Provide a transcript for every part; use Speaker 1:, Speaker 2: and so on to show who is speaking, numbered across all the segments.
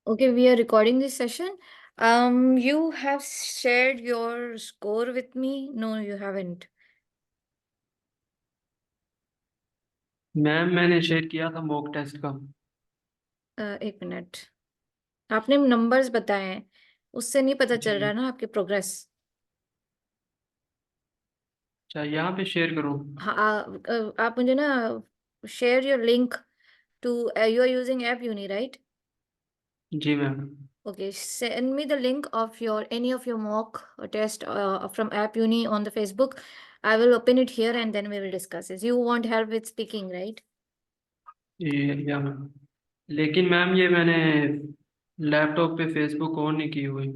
Speaker 1: Okay, we are recording this session. You have shared your score with me. No, you haven't.
Speaker 2: Ma'am मैंने share किया था mock test का।
Speaker 1: एक minute, आपने numbers बताए हैं, उससे नहीं पता चल रहा
Speaker 2: जी
Speaker 1: ना आपकी प्रोग्रेस।
Speaker 2: अच्छा, यहाँ पे शेयर करूँ?
Speaker 1: हाँ, आप मुझे ना share your link to you are using app Uni, right?
Speaker 2: जी ma'am.
Speaker 1: Okay, send me the link of any of your mock test from App Uni on the Facebook. I will open it here and then we will discuss this. You want help with speaking, right?
Speaker 2: या ma'am, लेकिन ma'am ये मैंने laptop पे Facebook on नहीं की हुई।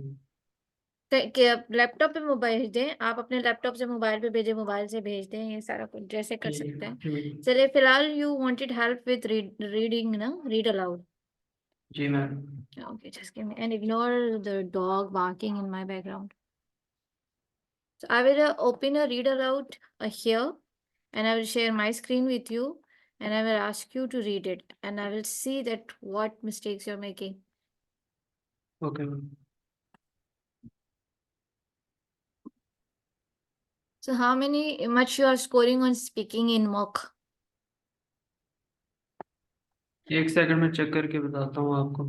Speaker 1: Laptop पे mobile भेज दें, आप अपने लैपटॉप से मोबाइल पे भेजें, मोबाइल से भेज दें, ये सारा कुछ जैसे कर सकते हैं। चलिए, फिलहाल you wanted help with reading ना, read aloud.
Speaker 2: Ji ma'am.
Speaker 1: Okay, just give me and ignore the dog barking in my background. So I will open a read aloud here, and I will share my screen with you, and I will ask you to read it, and I will see that what mistakes you're making.
Speaker 2: Okay ma'am.
Speaker 1: So how much you are scoring on speaking in mock?
Speaker 2: एक second में check करके बताता हूँ आपको।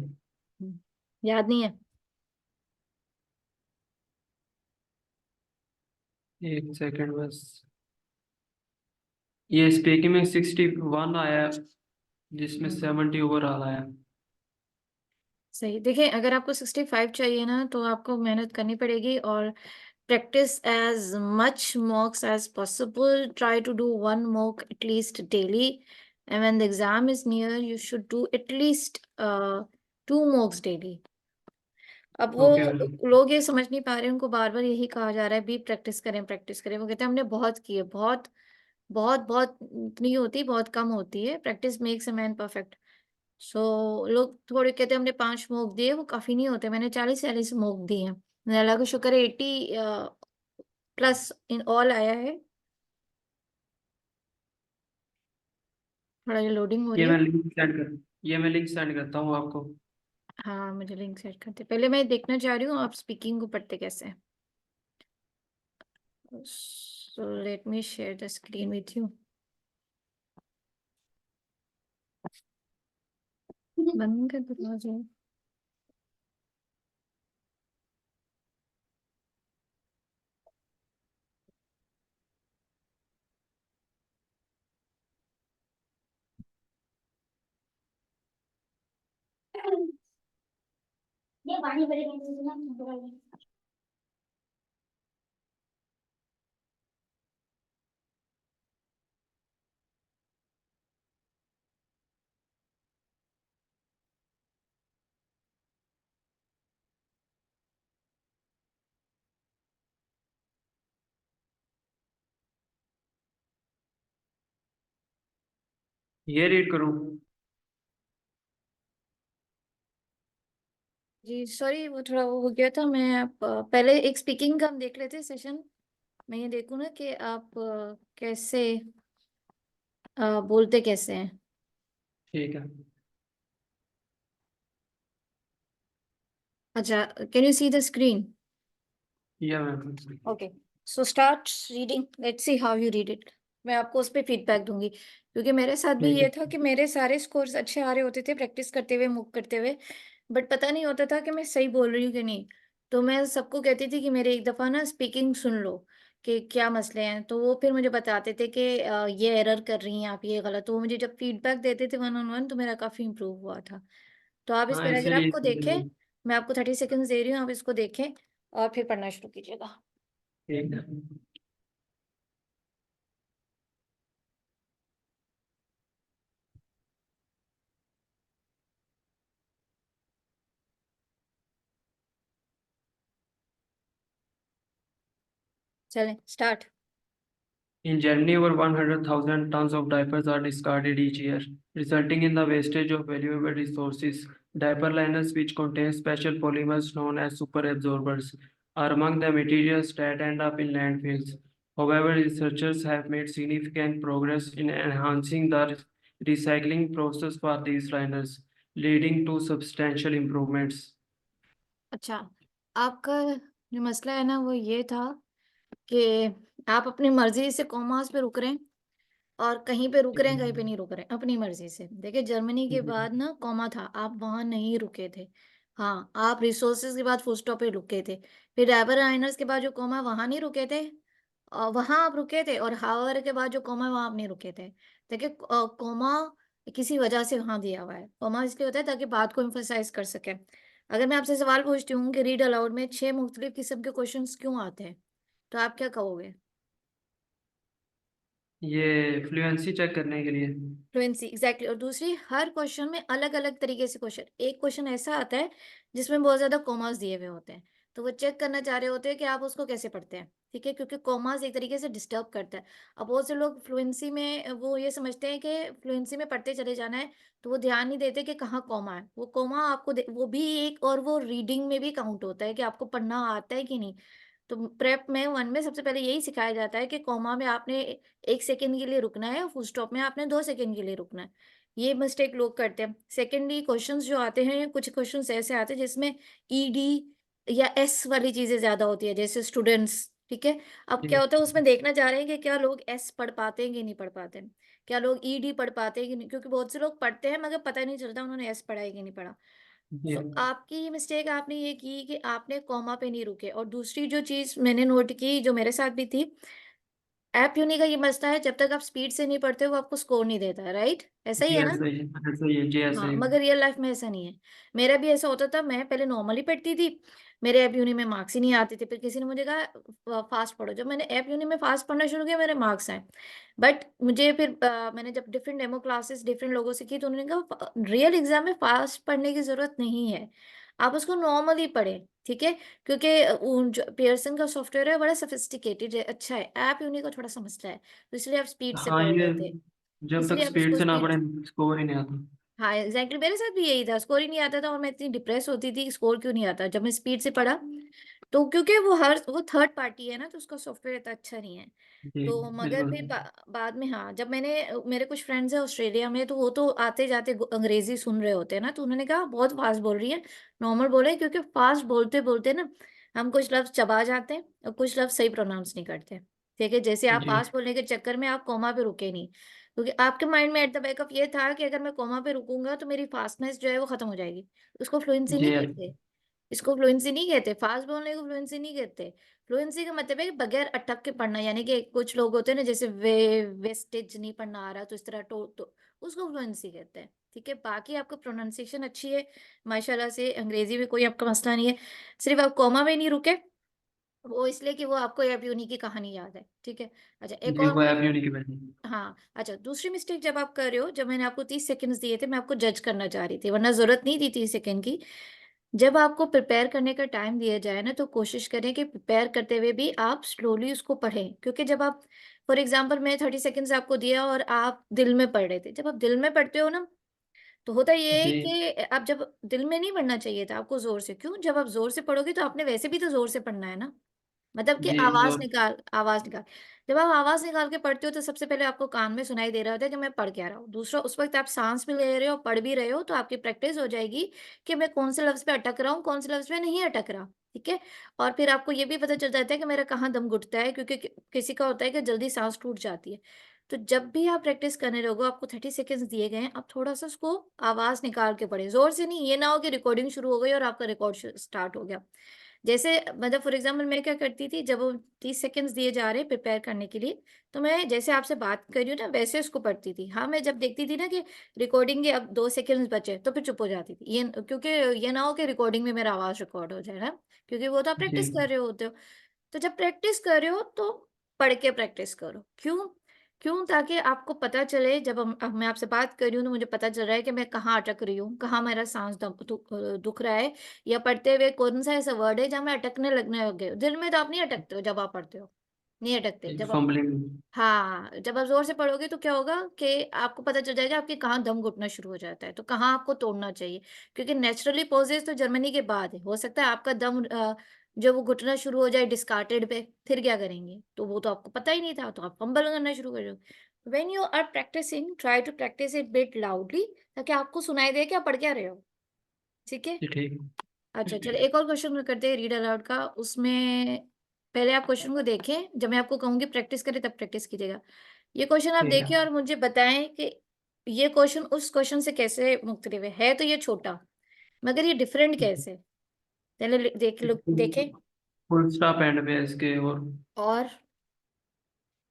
Speaker 1: याद नहीं है?
Speaker 2: एक सेकंड बस। ये स्पीकिंग में 61 आया, जिसमें 70 ओवरऑल आया।
Speaker 1: सही। देखिए, अगर आपको 65 चाहिए ना, तो आपको मेहनत करनी पड़ेगी और practice as much mocks as possible. Try to do one mock at least daily, and when the exam is near, you should do at least 2 mocks daily. अब वो
Speaker 2: ओके मैम।
Speaker 1: लोग ये समझ नहीं पा रहे, उनको बार बार यही कहा जा रहा है भी प्रैक्टिस करें, प्रैक्टिस करें। वो कहते हैं हमने बहुत की है, बहुत बहुत बहुत नहीं होती, बहुत कम होती है। Practice makes a man perfect. So लोग थोड़े कहते हैं हमने 5 मोक दिए, वो काफी नहीं होते। मैंने 40 मोक दिए हैं, अल्लाह का शुक्र है। 80 प्लस इन ऑल आया है। थोड़ा ये लोडिंग हो रही है।
Speaker 2: ये मैं लिंक सेंड करता हूँ आपको।
Speaker 1: हाँ, मुझे लिंक सेट करते पहले मैं देखना चाह रही हूँ आप स्पीकिंग को पढ़ते कैसे हैं। So let me share the screen with you. बंद कर दरवाजा। ये पानी भरे ना।
Speaker 2: ये रीड करूँ?
Speaker 1: जी सॉरी, वो थोड़ा वो हो गया था। मैं आप पहले एक स्पीकिंग का हम देख लेते हैं सेशन। मैं ये देखूँ ना कि आप कैसे बोलते कैसे हैं।
Speaker 2: ठीक है।
Speaker 1: अच्छा, can you see the screen?
Speaker 2: Yeah ma'am.
Speaker 1: Okay, so start reading, let's see how you read it. मैं आपको उस पर फीडबैक दूंगी, क्योंकि मेरे साथ भी
Speaker 2: ठीक
Speaker 1: ये
Speaker 2: है।
Speaker 1: था कि मेरे सारे स्कोर्स अच्छे आ रहे होते थे प्रैक्टिस करते हुए, मूव करते हुए, बट पता नहीं होता था कि मैं सही बोल रही हूँ कि नहीं। तो मैं सबको कहती थी कि मेरे एक दफ़ा ना स्पीकिंग सुन लो कि क्या मसले हैं, तो वो फिर मुझे बताते थे कि ये एरर कर रही हैं आप, ये गलत। तो वो मुझे जब फीडबैक देते थे वन ऑन वन, तो मेरा काफ़ी इंप्रूव हुआ था। तो आप इस
Speaker 2: हाँ,
Speaker 1: पैराग्राफ
Speaker 2: इसीलिए।
Speaker 1: को देखें। मैं आपको 30 सेकंड्स दे रही हूँ, आप इसको देखें और फिर पढ़ना शुरू कीजिएगा।
Speaker 2: ठीक है।
Speaker 1: चलें, start.
Speaker 2: In Germany, over 100,000 tons of diapers are discarded each year, resulting in the wastage of valuable resources. Diaper liners, which contain special polymers known as superabsorbers, are among the materials that end up in landfills. However, researchers have made significant progress in enhancing the recycling process for these liners. leading to substantial improvements.
Speaker 1: अच्छा, आपका जो मसला है ना वो ये था कि आप अपनी मर्जी से कॉमास पे रुक रहे हैं और कहीं पे रुक रहे हैं, कहीं पे नहीं रुक रहे हैं, अपनी मर्जी से। देखिए, जर्मनी के बाद ना कॉमा था, आप वहां नहीं रुके थे। हाँ, आप रिसोर्सेज के बाद फुल स्टॉप पे रुके थे। फिर डायबर लाइनर्स के बाद जो कॉमा, वहां नहीं रुके थे, वहां आप रुके थे। और हावर के बाद जो कॉमा, वहां आप नहीं रुके थे। देखिए, कॉमा किसी वजह से वहां दिया हुआ है। कॉमा इसलिए होता है ताकि बात को एम्फसाइज कर सके। अगर मैं आपसे सवाल पूछती हूँ कि रीड अलाउड में 6 मुख्तलिफ किस्म के क्वेश्चन क्यों आते हैं, तो आप क्या कहोगे?
Speaker 2: ये फ्लुएंसी चेक करने के लिए।
Speaker 1: Fluency, exactly. और दूसरी, हर क्वेश्चन में अलग अलग तरीके से क्वेश्चन, एक क्वेश्चन ऐसा आता है जिसमें बहुत ज्यादा कॉमास दिए हुए होते हैं, तो वो चेक करना चाह रहे होते हैं कि आप उसको कैसे पढ़ते हैं। ठीक है, क्योंकि कॉमास एक तरीके से डिस्टर्ब करता है। अब बहुत से लोग फ्लुएंसी में वो ये समझते हैं कि फ्लुएंसी में पढ़ते चले जाना है, तो वो ध्यान नहीं देते कि कहाँ कॉमा है। वो कॉमा आपको वो भी एक, और वो रीडिंग में भी काउंट होता है कि आपको पढ़ना आता है कि नहीं। तो प्रेप में 1 में सबसे पहले यही सिखाया जाता है कि कॉमा में आपने 1 सेकंड के लिए रुकना है और फुल स्टॉप में आपने 2 सेकंड के लिए रुकना है। ये मिस्टेक लोग करते हैं। सेकंडली, क्वेश्चंस जो आते हैं, कुछ क्वेश्चंस ऐसे आते हैं जिसमें ईडी या एस वाली चीज़ें ज़्यादा होती है, जैसे स्टूडेंट्स, ठीक है? अब क्या
Speaker 2: जी
Speaker 1: होता है, उसमें देखना चाह रहे हैं कि क्या लोग एस पढ़ पाते हैं कि नहीं पढ़ पाते हैं? क्या लोग ईडी पढ़ पाते हैं कि नहीं? क्योंकि बहुत से लोग पढ़ते हैं मगर पता ही नहीं चलता उन्होंने एस पढ़ा है कि नहीं पढ़ा।
Speaker 2: जी
Speaker 1: सो आपकी ये मिस्टेक आपने ये की कि आपने कॉमा पे नहीं रुके। और दूसरी जो चीज़ मैंने नोट की, जो मेरे साथ भी थी, ऐप यूनी का ये मसला है, जब तक आप स्पीड से नहीं पढ़ते वो आपको स्कोर नहीं देता है, राइट? ऐसा ही
Speaker 2: जी
Speaker 1: है ना?
Speaker 2: ऐसा ही ऐसा ही है जी ऐसा
Speaker 1: हाँ,
Speaker 2: ही।
Speaker 1: मगर रियल लाइफ में ऐसा नहीं है। मेरा भी ऐसा होता था, मैं पहले नॉर्मली पढ़ती थी, मेरे ऐप यूनी में मार्क्स ही नहीं आते थे। फिर किसी ने मुझे कहा फास्ट पढ़ो। जब मैंने ऐप यूनी में फास्ट पढ़ना शुरू किया, मेरे मार्क्स आए। बट मुझे फिर मैंने जब डिफरेंट डेमो क्लासेस डिफरेंट लोगों से की, तो उन्होंने कहा रियल एग्जाम में फास्ट पढ़ने की जरूरत नहीं है, आप उसको नॉर्मली पढ़ें। ठीक है, क्योंकि जो पियर्सन का सॉफ्टवेयर है बड़ा सोफिस्टिकेटेड है, अच्छा है। ऐप यूनी का थोड़ा सा मसला है, तो इसलिए आप स्पीड से
Speaker 2: हाँ
Speaker 1: पढ़
Speaker 2: ये
Speaker 1: रहे थे,
Speaker 2: जब तक
Speaker 1: इसलिए आप
Speaker 2: स्पीड
Speaker 1: उसको
Speaker 2: से ना
Speaker 1: स्पीड।
Speaker 2: पढ़े स्कोर ही नहीं आता।
Speaker 1: हाँ, एग्जैक्टली, मेरे साथ भी यही था, स्कोर ही नहीं आता था और मैं इतनी डिप्रेस होती थी, स्कोर क्यों नहीं आता। जब मैं स्पीड से पढ़ा, तो क्योंकि वो थर्ड पार्टी है ना, तो उसका सॉफ्टवेयर इतना अच्छा नहीं है।
Speaker 2: जी
Speaker 1: तो मगर
Speaker 2: बिल्कुल।
Speaker 1: फिर बाद में, हाँ, जब मेरे कुछ फ्रेंड्स हैं ऑस्ट्रेलिया में, तो वो तो आते जाते अंग्रेजी सुन रहे होते हैं ना, तो उन्होंने कहा बहुत फास्ट बोल रही है। नॉर्मल बोले, क्योंकि फास्ट बोलते बोलते ना हम कुछ लफ्ज चबा जाते हैं और कुछ लफ्ज सही प्रोनाउंस नहीं करते। ठीक है, जैसे आप
Speaker 2: जी
Speaker 1: फास्ट बोलने के चक्कर में आप कॉमा पे रुके नहीं, क्योंकि आपके माइंड में एट द बैक ऑफ ये था कि अगर मैं कॉमा पे रुकूंगा तो मेरी फास्टनेस जो है वो खत्म हो जाएगी। उसको फ्लुएंसी
Speaker 2: जी
Speaker 1: नहीं कहते। इसको फ्लुएंसी नहीं कहते, फास्ट बोलने को फ्लुएंसी नहीं कहते। फ्लुएंसी का मतलब है कि बगैर अटक के पढ़ना, यानी कि कुछ लोग होते हैं ना, जैसे वेस्टेज नहीं पढ़ना आ रहा तो इस तरह तो उसको फ्लुएंसी कहते हैं। ठीक है, बाकी आपको प्रोनाउंसिएशन अच्छी है माशाल्लाह से, अंग्रेजी में कोई आपका मसला नहीं है। सिर्फ आप कॉमा में नहीं रुके, वो इसलिए कि वो आपको एब यूनी की कहानी याद है। ठीक है, अच्छा, एक
Speaker 2: जी
Speaker 1: और
Speaker 2: वो ऐप यूनिक की वजह।
Speaker 1: हाँ, अच्छा, दूसरी मिस्टेक जब आप कर रहे हो, जब मैंने आपको 30 सेकंड्स दिए थे, मैं आपको जज करना चाह रही थी, वरना ज़रूरत नहीं थी 30 सेकंड की। जब आपको प्रिपेयर करने का टाइम दिया जाए ना, तो कोशिश करें कि प्रिपेयर करते हुए भी आप स्लोली उसको पढ़ें। क्योंकि जब आप, फॉर एग्जांपल, मैं 30 सेकंड्स आपको दिया और आप दिल में पढ़ रहे थे। जब आप दिल में पढ़ते हो ना, तो होता ये है
Speaker 2: जी
Speaker 1: कि आप जब दिल में नहीं पढ़ना चाहिए था आपको ज़ोर से। क्यों? जब आप ज़ोर से पढ़ोगे तो आपने वैसे भी तो ज़ोर से पढ़ना है ना। मतलब कि
Speaker 2: जी
Speaker 1: आवाज़
Speaker 2: जोर।
Speaker 1: निकाल, आवाज़ निकाल। जब आप आवाज़ निकाल के पढ़ते हो, तो सबसे पहले आपको कान में सुनाई दे रहा होता है कि मैं पढ़ क्या रहा हूँ। दूसरा, उस वक़्त आप साँस भी ले रहे हो, पढ़ भी रहे हो, तो आपकी प्रैक्टिस हो जाएगी कि मैं कौन से लफ्ज़ पे अटक रहा हूँ, कौन से लफ्ज़ पे नहीं अटक रहा। ठीक है? और फिर आपको ये भी पता चल जाता है कि मेरा कहाँ दम घुटता है, क्योंकि किसी का होता है कि जल्दी साँस टूट जाती है। तो जब भी आप प्रैक्टिस करने लगो, आपको 30 सेकंड्स दिए गए हैं, आप थोड़ा-सा उसको आवाज़ निकाल के पढ़ें, ज़ोर से नहीं। ये ना हो कि रिकॉर्डिंग शुरू हो गई और आपका रिकॉर्ड स्टार्ट हो गया। जैसे मतलब फॉर एग्जांपल मैं क्या करती थी, जब वो 30 सेकंड्स दिए जा रहे हैं प्रिपेयर करने के लिए, तो मैं जैसे आपसे बात कर रही हूँ ना, वैसे उसको पढ़ती थी। हाँ, मैं जब देखती थी ना कि रिकॉर्डिंग के अब 2 सेकंड्स बचे, तो फिर चुप हो जाती थी। ये क्योंकि ये ना हो कि रिकॉर्डिंग में मेरा आवाज़ रिकॉर्ड हो जाए ना, क्योंकि वो तो आप
Speaker 2: जी
Speaker 1: प्रैक्टिस कर रहे होते हो। तो जब प्रैक्टिस कर रहे हो तो पढ़ के प्रैक्टिस करो। क्यों? क्यों? ताकि आपको पता चले, जब अब मैं आपसे बात कर रही हूँ तो मुझे पता चल रहा है कि मैं कहाँ अटक रही हूँ, कहाँ मेरा साँस दुख रहा है, या पढ़ते हुए कौन-सा ऐसा वर्ड है जहाँ मैं अटकने लगने लग गई हूँ। दिल में तो आप नहीं अटकते हो जब आप पढ़ते हो, नहीं अटकते। जब आप,
Speaker 2: फंबलिंग।
Speaker 1: हाँ, जब आप ज़ोर से पढ़ोगे तो क्या होगा कि आपको पता चल जाएगा आपके कहाँ दम घुटना शुरू हो जाता है, तो कहाँ आपको तोड़ना चाहिए। क्योंकि नेचुरली पॉज़ेज़ तो जर्मनी के बाद है। हो सकता है आपका दम जब वो घुटना शुरू हो जाए डिस्कार्टेड पे, फिर क्या करेंगे? तो वो तो आपको पता ही नहीं था, तो आप फंबल करना शुरू कर रहे हो। When you are practising try to practise it bit loudly, ताकि आपको सुनाई दे कि आप पढ़ क्या रहे हो। ठीक है।
Speaker 2: जी ठीक।
Speaker 1: अच्छा चलो एक और क्वेश्चन करते हैं रीड अलाउड का। उसमें पहले आप क्वेश्चन को देखें, जब मैं आपको कहूंगी प्रैक्टिस करें तब प्रैक्टिस कीजिएगा। ये क्वेश्चन आप
Speaker 2: ठीक है।
Speaker 1: देखिए और मुझे बताएं कि ये क्वेश्चन उस क्वेश्चन से कैसे मुख्तलिफ है तो ये छोटा, मगर ये डिफरेंट कैसे। पहले देखें।
Speaker 2: फुल स्टॉप एंड पे इसके,
Speaker 1: और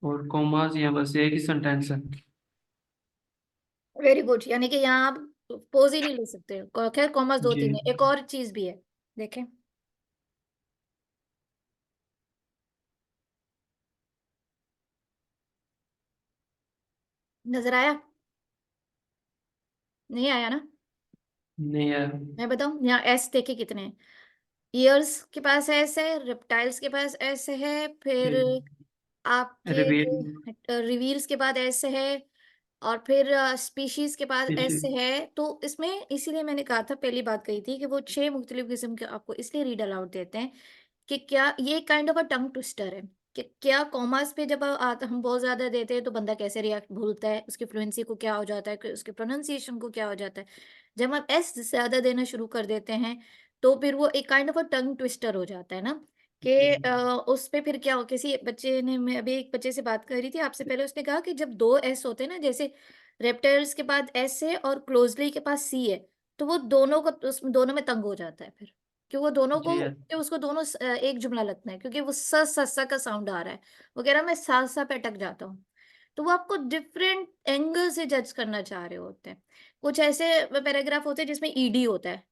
Speaker 2: और कॉमास या बस एक ही सेंटेंस है।
Speaker 1: वेरी गुड, यानी कि यहाँ आप पोज ही नहीं ले सकते। खैर कॉमर्स दो
Speaker 2: जी।
Speaker 1: तीन है, एक और चीज भी है। देखें, नजर आया? नहीं आया ना?
Speaker 2: नहीं है।
Speaker 1: मैं बताऊं, यहाँ एस देखे कितने हैं। ईयर्स के पास एस है, रेप्टाइल्स के पास एस है, फिर आपके
Speaker 2: रिवील।
Speaker 1: रिवील्स के बाद एस है, और फिर स्पीशीज के पास एस है। तो इसमें इसीलिए मैंने कहा था, पहली बात कही थी कि वो 6 मुख्तलिफ किस्म के आपको इसलिए रीड अलाउड देते हैं कि क्या ये kind of a tongue twister है कि क्या कॉमर्स पे जब हम बहुत ज्यादा देते हैं तो बंदा कैसे रिएक्ट भूलता है, उसकी फ्लुएंसी को क्या हो जाता है, कि उसके प्रोनाउंसिएशन को क्या हो जाता है। जब हम एस ज्यादा देना शुरू कर देते हैं तो फिर वो एक kind of a tongue twister हो जाता है ना, कि उस पे फिर क्या हो। किसी बच्चे ने, मैं अभी एक बच्चे से बात कर रही थी आपसे पहले, उसने कहा कि जब दो एस होते हैं ना, जैसे रेप्टाइल्स के बाद एस है और क्लोजली के पास सी है, तो वो दोनों को उसमें दोनों में तंग हो जाता है फिर, कि वो दोनों को,
Speaker 2: जी है।
Speaker 1: कि उसको दोनों एक जुमला लगता है, क्योंकि वो स का साउंड आ रहा है। वो कह रहा है मैं सा पे अटक जाता हूँ। तो वो आपको डिफरेंट एंगल से जज करना चाह रहे होते हैं। कुछ ऐसे पैराग्राफ होते हैं जिसमें ईडी होता है,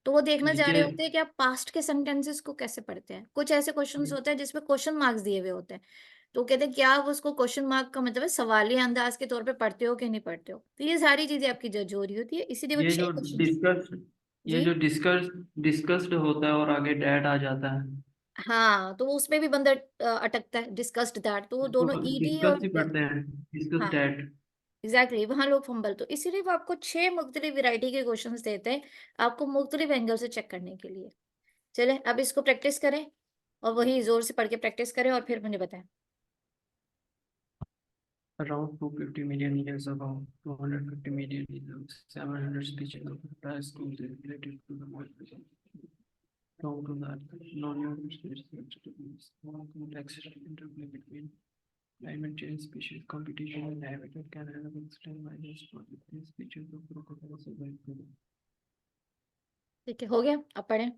Speaker 1: तो वो देखना चाह
Speaker 2: ये
Speaker 1: रहे होते हैं कि आप पास्ट के सेंटेंसेस को कैसे पढ़ते हैं। कुछ ऐसे क्वेश्चंस होते हैं जिसमें क्वेश्चन मार्क्स दिए हुए होते हैं, तो वो कहते हैं क्या आप उसको क्वेश्चन मार्क का मतलब है सवालिया अंदाज के तौर पे पढ़ते हो कि नहीं पढ़ते हो। तो ये सारी चीजें आपकी जज हो रही होती है, इसीलिए वो
Speaker 2: ये
Speaker 1: 6
Speaker 2: जो
Speaker 1: क्वेश्चन।
Speaker 2: डिस्कस ये
Speaker 1: जी
Speaker 2: जो डिस्कस्ड होता है और आगे डैट आ जाता है,
Speaker 1: हाँ, तो वो उसमें भी बंदा अटकता है, डिस्कस्ड दैट, तो वो
Speaker 2: उसको
Speaker 1: दोनों ईडी
Speaker 2: डिस्कस
Speaker 1: और
Speaker 2: ही पढ़ते हैं, डिस्कस
Speaker 1: हाँ
Speaker 2: डैट।
Speaker 1: एग्जैक्टली वहां लोग फंबल। तो इसीलिए वो आपको 6 मुख्तलिफ वैरायटी के क्वेश्चंस देते हैं, आपको मुख्तलिफ एंगल से चेक करने के लिए। चले अब इसको प्रैक्टिस करें, और वही जोर से पढ़ के प्रैक्टिस करें और फिर मुझे बताएं।
Speaker 2: Around 250 million years ago, 250 million years, 700 species of reptiles could be related to the world. Down to that, non-human species to be small complex interplay between climate change, species competition, and habitat can help explain why these species of crocodiles survive today.
Speaker 1: ठीक है, हो गया, अब पढ़ें।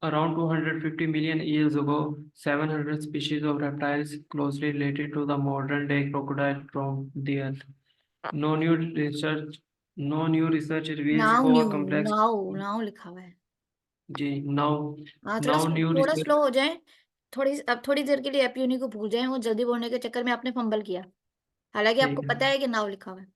Speaker 2: Around 250 million years ago, 700 species of reptiles closely related to the modern-day crocodile roamed the earth. No new research, no new research reveals
Speaker 1: now
Speaker 2: how
Speaker 1: new,
Speaker 2: a complex.
Speaker 1: Now now लिखा हुआ है।
Speaker 2: जी, now,
Speaker 1: हाँ
Speaker 2: now new
Speaker 1: थोड़ा
Speaker 2: research.
Speaker 1: Slow हो जाए। अब थोड़ी देर के लिए एप यूनी को भूल जाएं, वो जल्दी बोलने के चक्कर में आपने फंबल किया, हालांकि आपको
Speaker 2: ठीक है
Speaker 1: पता है कि नाउ लिखा हुआ है।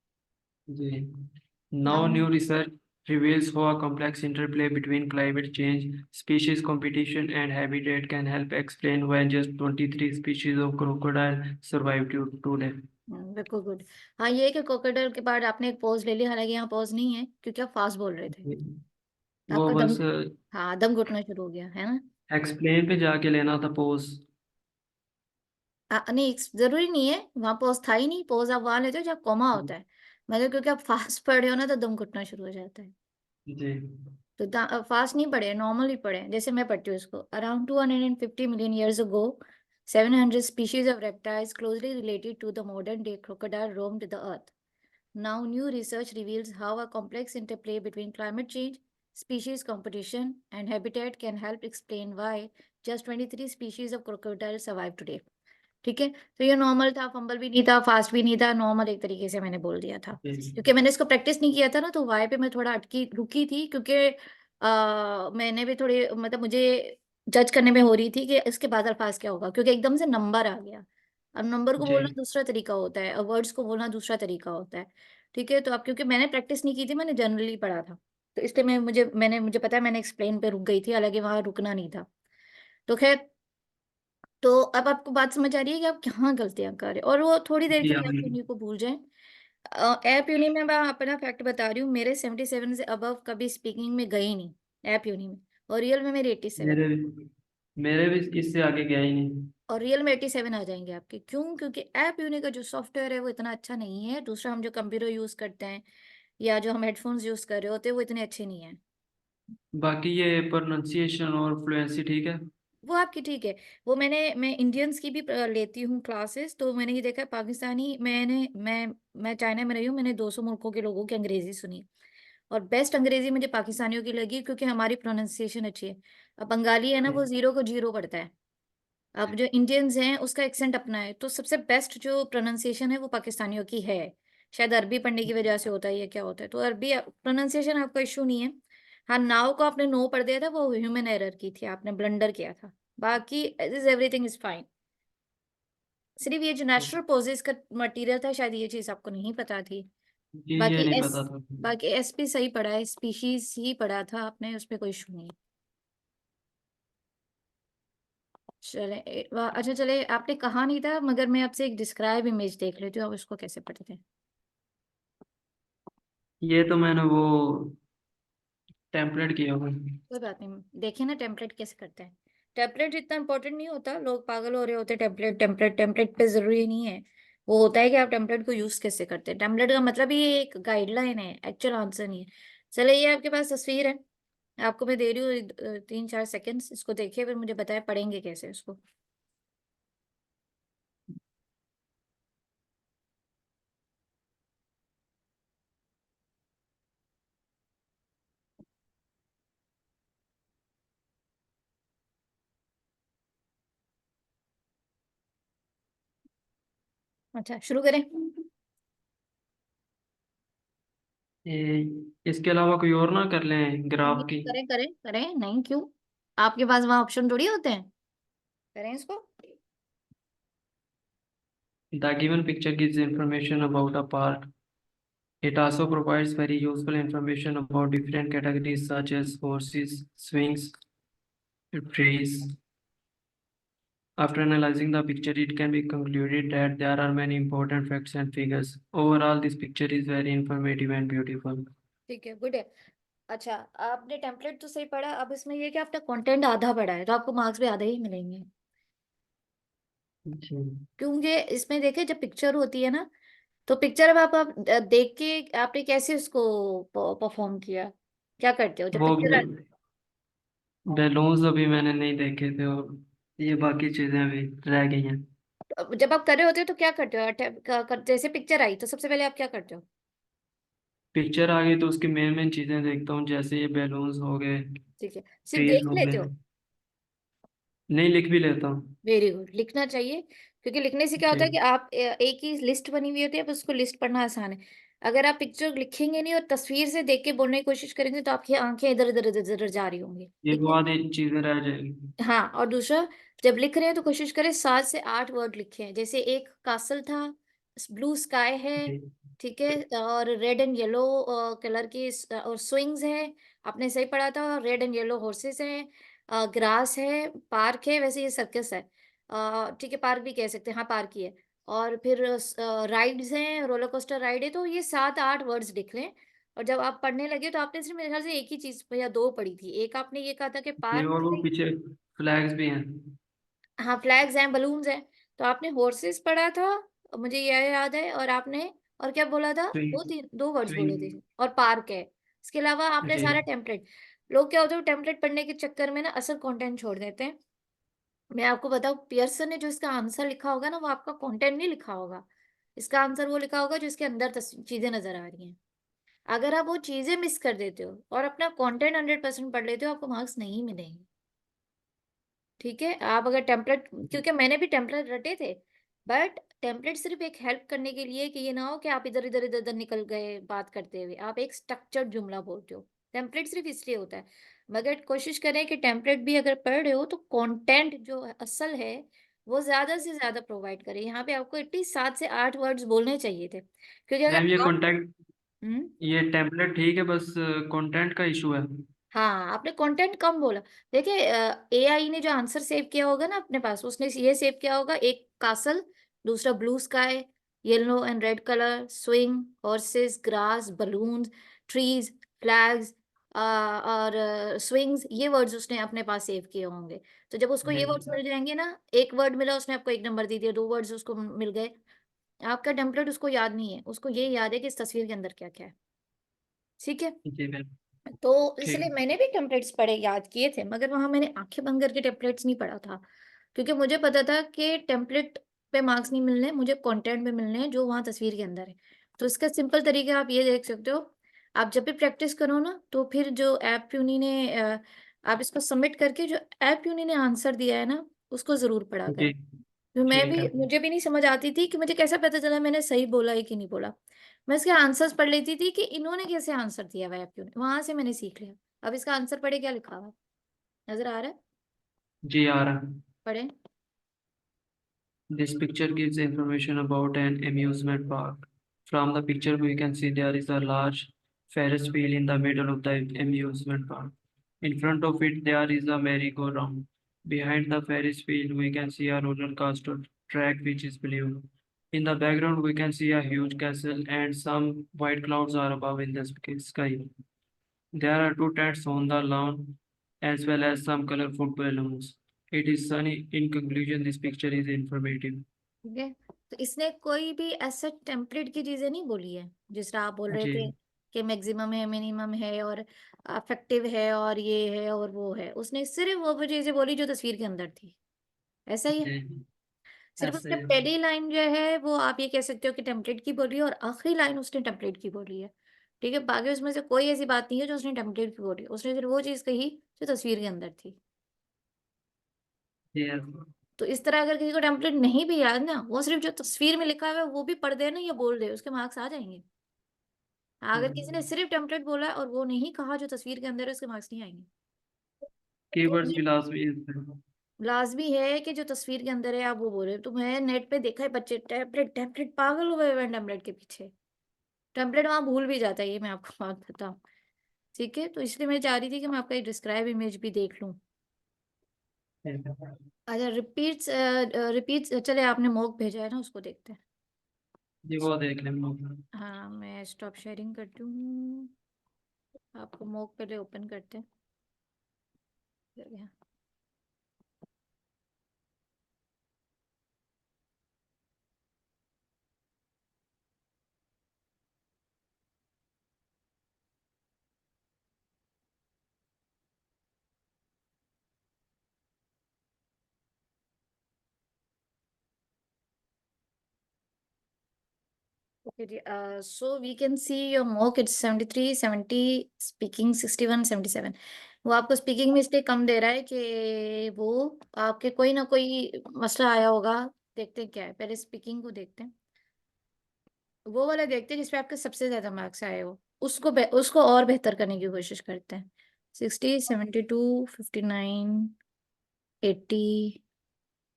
Speaker 2: जी। Now
Speaker 1: now
Speaker 2: new research reveals how a complex interplay between climate change, species competition, and habitat can help explain why just 23 species of crocodile survive today.
Speaker 1: बिल्कुल गुड। हाँ ये है कि क्रोकोडाइल के बाद आपने एक पॉज ले ली, हालांकि यहाँ पॉज नहीं है क्योंकि आप फास्ट बोल रहे थे।
Speaker 2: वो
Speaker 1: आपका दम,
Speaker 2: बस
Speaker 1: हाँ दम घुटना शुरू हो गया है ना।
Speaker 2: एक्सप्लेन पे जाके लेना था पोज।
Speaker 1: नहीं जरूरी नहीं है, वहां पॉज था ही नहीं। पॉज आप वहां लेते हो जब कॉमा होता है, मगर क्योंकि आप फास्ट पढ़ रहे हो ना तो दम घुटना शुरू हो जाता है।
Speaker 2: जी
Speaker 1: तो फास्ट नहीं पढ़े, नॉर्मली पढ़े, जैसे मैं पढ़ती हूँ इसको। Around 250 million years ago 700 species of reptiles closely related to the modern day crocodile roamed the earth. Now new research reveals how a complex interplay between climate change, species competition, and habitat can help explain why just 23 species of crocodile survive today. ठीक है, तो ये normal था, fumble भी नहीं था, fast भी नहीं था, नॉर्मल एक तरीके से मैंने बोल दिया था। क्योंकि मैंने इसको प्रैक्टिस नहीं किया था ना, तो वाई पे मैं थोड़ा अटकी रुकी थी, क्योंकि मैंने भी थोड़ी, मतलब मुझे जज करने में हो रही थी कि इसके बाद अल्फाज क्या होगा, क्योंकि एकदम से नंबर आ गया। अब नंबर को
Speaker 2: जी
Speaker 1: बोलना दूसरा तरीका होता है और वर्ड्स को बोलना दूसरा तरीका होता है। ठीक है, तो अब क्योंकि मैंने प्रैक्टिस नहीं की थी, मैंने जनरली पढ़ा था, तो इसलिए मुझे पता है मैंने एक्सप्लेन पे रुक गई थी, हालांकि वहां रुकना नहीं था। तो खैर, तो अब आपको बात समझ आ रही है कि आप कहाँ गलतियां कर रहे हैं, और वो थोड़ी देर
Speaker 2: जी
Speaker 1: के लिए आप
Speaker 2: अभी
Speaker 1: यूनि को भूल जाएं। ऐप यूनि में मैं अपना फैक्ट बता रही हूँ, मेरे 77 से अबव कभी स्पीकिंग में गई नहीं ऐप यूनि में, और रियल में मेरे 87।
Speaker 2: मेरे मेरे भी इससे आगे गया ही नहीं।
Speaker 1: और रियल में 87 आ जाएंगे आपके। क्यों? क्योंकि ऐप यूनी का जो सॉफ्टवेयर है वो इतना अच्छा नहीं है। दूसरा, हम जो कंप्यूटर यूज करते हैं या जो हम हेडफोन्स यूज कर रहे होते हैं वो इतने अच्छे नहीं है।
Speaker 2: बाकी ये प्रोनाउंसिएशन और फ्लुएंसी ठीक है?
Speaker 1: वो आपकी ठीक है। वो मैं इंडियंस की भी लेती हूँ क्लासेस, तो मैंने ये देखा है पाकिस्तानी, मैं चाइना में रही हूँ, मैंने 200 मुल्कों के लोगों की अंग्रेजी सुनी, और बेस्ट अंग्रेजी मुझे पाकिस्तानियों की लगी क्योंकि हमारी प्रोनाउंसिएशन अच्छी है। अब बंगाली है ना, वो जीरो को जीरो पढ़ता है। अब जो इंडियंस हैं उसका एक्सेंट अपना है, तो सबसे बेस्ट जो प्रोनाउंसिएशन है वो पाकिस्तानियों की है। शायद अरबी पढ़ने की वजह से होता है या क्या होता है, तो अरबी प्रोनाउंसिएशन आपका इशू नहीं है। हाँ, नाव को आपने नो पढ़ दिया था, वो ह्यूमन एरर की थी, आपने ब्लंडर किया था। बाकी इज एवरीथिंग इज फाइन। सिर्फ ये जो नेचुरल पोजेस का मटेरियल था, शायद ये चीज आपको नहीं पता थी।
Speaker 2: ये
Speaker 1: बाकी
Speaker 2: नहीं
Speaker 1: एस
Speaker 2: पता था।
Speaker 1: बाकी एसपी सही पढ़ा है, स्पीशीज ही पढ़ा था आपने, उसमें कोई इशू नहीं। चले अच्छा चले, आपने कहा नहीं था, मगर मैं आपसे एक डिस्क्राइब इमेज देख लेती हूँ, आप उसको कैसे पढ़ते थे।
Speaker 2: ये तो मैंने वो टेम्पलेट किया हुआ है।
Speaker 1: कोई बात नहीं, देखिए ना टेम्पलेट कैसे करते हैं। टेम्पलेट इतना इंपॉर्टेंट नहीं होता, लोग पागल हो रहे होते टेम्पलेट टेम्पलेट टेम्पलेट पे, जरूरी नहीं है। वो होता है कि आप टेम्पलेट को यूज कैसे करते हैं। टेम्पलेट का मतलब ही एक गाइडलाइन है, एक्चुअल आंसर नहीं है। चले, ये आपके पास तस्वीर है, आपको मैं दे रही हूँ 3-4 सेकेंड्स, इसको देखिए फिर मुझे बताए पढ़ेंगे कैसे इसको। अच्छा, शुरू करें?
Speaker 2: इसके अलावा कोई और ना कर लें
Speaker 1: नहीं,
Speaker 2: ग्राफ की?
Speaker 1: करें करें करें, नहीं क्यों? आपके पास वहां ऑप्शन थोड़ी होते हैं। करें इसको।
Speaker 2: The given picture gives information about a park. It also provides very useful information about different categories such as horses, swings, trees. After analyzing the picture, it can be concluded that there are many important facts and figures. Overall, this picture is very informative and beautiful.
Speaker 1: ठीक है, good है। अच्छा, आपने template तो सही पढ़ा, अब इसमें ये कि आपने कंटेंट आधा पढ़ा है, तो आपको मार्क्स भी आधे ही मिलेंगे।
Speaker 2: अच्छा।
Speaker 1: क्योंकि इसमें देखे, जब पिक्चर होती है ना, तो पिक्चर अब आप देख के आपने कैसे उसको परफॉर्म किया, क्या करते हो जब
Speaker 2: वो
Speaker 1: पिक्चर।
Speaker 2: बैलून्स अभी मैंने नहीं देखे थे, और ये बाकी चीजें अभी रह गई हैं।
Speaker 1: जब आप कर रहे होते हो तो क्या करते हो? जैसे पिक्चर आई तो सबसे पहले आप क्या करते हो?
Speaker 2: पिक्चर आ गई तो उसकी मेन मेन चीजें देखता हूँ, जैसे ये बैलून्स हो गए,
Speaker 1: ठीक है, सिर्फ
Speaker 2: ट्रीज
Speaker 1: देख
Speaker 2: हो
Speaker 1: लेते
Speaker 2: गए।
Speaker 1: हो?
Speaker 2: नहीं, लिख भी लेता हूँ।
Speaker 1: वेरी गुड, लिखना चाहिए। क्योंकि लिखने से क्या होता है कि
Speaker 2: ठीक।
Speaker 1: आप एक ही लिस्ट बनी हुई होती है, अब उसको लिस्ट पढ़ना आसान है। अगर आप पिक्चर लिखेंगे नहीं और तस्वीर से देख के बोलने की कोशिश करेंगे, तो आपकी आंखें इधर इधर इधर इधर जा रही होंगी,
Speaker 2: ये
Speaker 1: ठीक है।
Speaker 2: बहुत ही चीजें रह जाएगी।
Speaker 1: हाँ, और दूसरा, जब लिख रहे हैं तो कोशिश करें 7 से 8 वर्ड लिखें। जैसे एक कासल था, ब्लू स्काई है,
Speaker 2: ठीक।
Speaker 1: ठीक है, और रेड एंड येलो कलर की और स्विंग्स है, आपने सही पढ़ा था। रेड एंड येलो हॉर्सेस हैं, ग्रास है, पार्क है, वैसे ये सर्कस है, ठीक है, पार्क भी कह सकते हैं, हाँ पार्क ही है। और फिर राइड्स हैं, रोलर कोस्टर राइड है, तो ये 7-8 वर्ड्स लिख लें। और जब आप पढ़ने लगे तो आपने सिर्फ मेरे ख्याल से एक ही चीज या दो पढ़ी थी। एक आपने ये कहा था कि
Speaker 2: ये
Speaker 1: पार्क
Speaker 2: और वो
Speaker 1: है,
Speaker 2: पीछे फ्लैग्स भी हैं।
Speaker 1: हाँ फ्लैग्स हैं, बलून्स हैं। तो आपने हॉर्सेस पढ़ा था, मुझे यह याद है, और आपने और क्या बोला था?
Speaker 2: स्विंग।
Speaker 1: 2 वर्ड्स बोले थे,
Speaker 2: स्विंग।
Speaker 1: और पार्क है। इसके अलावा आपने
Speaker 2: जी।
Speaker 1: सारा टेम्पलेट। लोग क्या होते हैं, टेम्पलेट पढ़ने के चक्कर में ना असल कंटेंट छोड़ देते हैं। मैं आपको बताऊं, पियर्सन ने जो इसका आंसर लिखा होगा ना, वो आपका कंटेंट नहीं लिखा होगा। इसका आंसर वो लिखा होगा जो इसके अंदर चीजें नजर आ रही हैं। अगर आप वो चीजें मिस कर देते हो और अपना कंटेंट 100% पढ़ लेते हो, आपको मार्क्स नहीं मिलेंगे। ठीक है, आप अगर टेम्पलेट, क्योंकि मैंने भी टेम्पलेट रटे थे, बट टेम्पलेट सिर्फ एक हेल्प करने के लिए, कि ये ना हो कि आप इधर इधर इधर इधर निकल गए बात करते हुए, आप एक स्ट्रक्चर्ड जुमला बोलते हो। टेम्पलेट सिर्फ इसलिए होता है। मगर कोशिश करें कि टेम्पलेट भी अगर पढ़ रहे हो तो कंटेंट जो असल है वो ज्यादा से ज्यादा प्रोवाइड करें। यहाँ पे आपको एटलीस्ट 7 से 8 वर्ड्स बोलने चाहिए थे, क्योंकि अगर
Speaker 2: मैम, ये
Speaker 1: आप
Speaker 2: कॉन्टेक्ट,
Speaker 1: हम्म
Speaker 2: ये टेम्पलेट ठीक है, बस कंटेंट का इशू है।
Speaker 1: हाँ, आपने कंटेंट कम बोला। देखिए, एआई ने जो आंसर सेव किया होगा ना अपने पास, उसने ये सेव किया होगा, एक कासल, दूसरा blue sky, yellow and red colour, swing, horses, grass, balloons, trees, flags, और स्विंग्स, ये वर्ड्स उसने अपने पास सेव किए होंगे। तो जब उसको ये वर्ड्स
Speaker 2: जी
Speaker 1: मिल जाएंगे ना, एक वर्ड मिला उसने आपको 1 नंबर दे दिया, 2 वर्ड्स उसको मिल गए, आपका टेम्पलेट उसको याद नहीं है, उसको ये याद है कि इस तस्वीर के अंदर क्या क्या है। ठीक है।
Speaker 2: जी मैम।
Speaker 1: तो इसलिए
Speaker 2: ठीक।
Speaker 1: मैंने भी टेम्पलेट्स पढ़े, याद किए थे, मगर वहां मैंने आंखें बंद करके टेम्पलेट्स नहीं पढ़ा था, क्योंकि मुझे पता था कि टेम्पलेट पे मार्क्स नहीं मिलने, मुझे कंटेंट पे मिलने हैं जो वहां तस्वीर के अंदर है। तो इसका सिंपल तरीका आप ये देख सकते हो, आप जब भी प्रैक्टिस करो ना, तो फिर जो ऐप यूनी ने आप इसको सबमिट करके जो ऐप यूनी ने आंसर दिया है ना, उसको जरूर पढ़ा
Speaker 2: जी
Speaker 1: करें। तो मैं
Speaker 2: ठीक
Speaker 1: भी,
Speaker 2: है।
Speaker 1: मुझे भी नहीं समझ आती थी कि मुझे कैसे पता चला मैंने सही बोला है कि नहीं बोला। मैं इसके आंसर्स पढ़ लेती थी कि इन्होंने कैसे आंसर दिया हुआ है, क्यों वहां से मैंने सीख लिया। अब इसका आंसर पढ़े, क्या लिखा हुआ है, नजर आ रहा है?
Speaker 2: जी आ रहा।
Speaker 1: पढ़े।
Speaker 2: This picture gives information about an amusement park. From the picture, we can see there is a large Ferris wheel in the middle of the amusement park. In front of it, there is a merry-go-round. Behind the Ferris wheel, we can see a roller coaster track which is blue. In the background, we can see a huge castle and some white clouds are above in the sky. There are two tents on the lawn as well as some colorful balloons. It is sunny. In conclusion, this picture is informative.
Speaker 1: ठीक है। तो इसने कोई भी ऐसा template की चीजें नहीं बोली है, जिस तरह आप बोल रहे थे
Speaker 2: जी
Speaker 1: कि मैक्सिमम है, मिनिमम है, और अफेक्टिव है, और ये है और वो है। उसने सिर्फ वो चीजें बोली जो तस्वीर के अंदर थी। ऐसा ही है।
Speaker 2: जी
Speaker 1: सिर्फ
Speaker 2: ऐसे
Speaker 1: उसने पहली लाइन जो है वो आप ये कह सकते हो कि टेम्पलेट की बोली है, और आखिरी लाइन उसने टेम्पलेट की बोली है। ठीक है। बाकी उसमें से कोई ऐसी बात नहीं है जो उसने टेम्पलेट की बोली है। उसने सिर्फ वो चीज कही जो तस्वीर के अंदर थी।
Speaker 2: जी
Speaker 1: तो इस तरह अगर किसी को टेम्पलेट नहीं भी याद ना, वो सिर्फ जो तस्वीर में लिखा हुआ है वो भी पढ़ दे ना या बोल दे, उसके मार्क्स आ जाएंगे। अगर किसी ने सिर्फ टेम्पलेट बोला है और वो नहीं कहा जो तस्वीर के अंदर है, उसके मार्क्स नहीं आएंगे। तो
Speaker 2: कीवर्ड्स
Speaker 1: ये
Speaker 2: विलास भी is
Speaker 1: लाजमी है कि जो तस्वीर के अंदर है आप वो बोल रहे हो। तो मैं नेट पे देखा है, बच्चे टेम्पलेट टेम्पलेट पागल हुए हुए हैं टेम्पलेट के पीछे। टेम्पलेट वहां भूल भी जाता है, ये मैं आपको बात बताऊं। ठीक है। तो इसलिए मैं चाह रही थी कि मैं आपका एक डिस्क्राइब इमेज भी देख लूं। अच्छा, रिपीट्स, रिपीट्स, चले आपने मॉक भेजा है ना, उसको देखते हैं।
Speaker 2: जी वो देख लेंगे।
Speaker 1: हाँ, मैं स्टॉप शेयरिंग करती हूँ, आपको मॉक पहले ओपन करते हैं। हो गया। ओके जी, so we can see your mock, it's 73, 70, speaking 61, 77। वो आपको स्पीकिंग में इसलिए कम दे रहा है कि वो आपके कोई ना कोई मसला आया होगा। देखते हैं क्या है, पहले स्पीकिंग को देखते हैं। वो वाला देखते हैं जिसपे आपके सबसे ज्यादा मार्क्स आए हो, उसको और बेहतर करने की कोशिश करते हैं। 60, 72, 59, 80।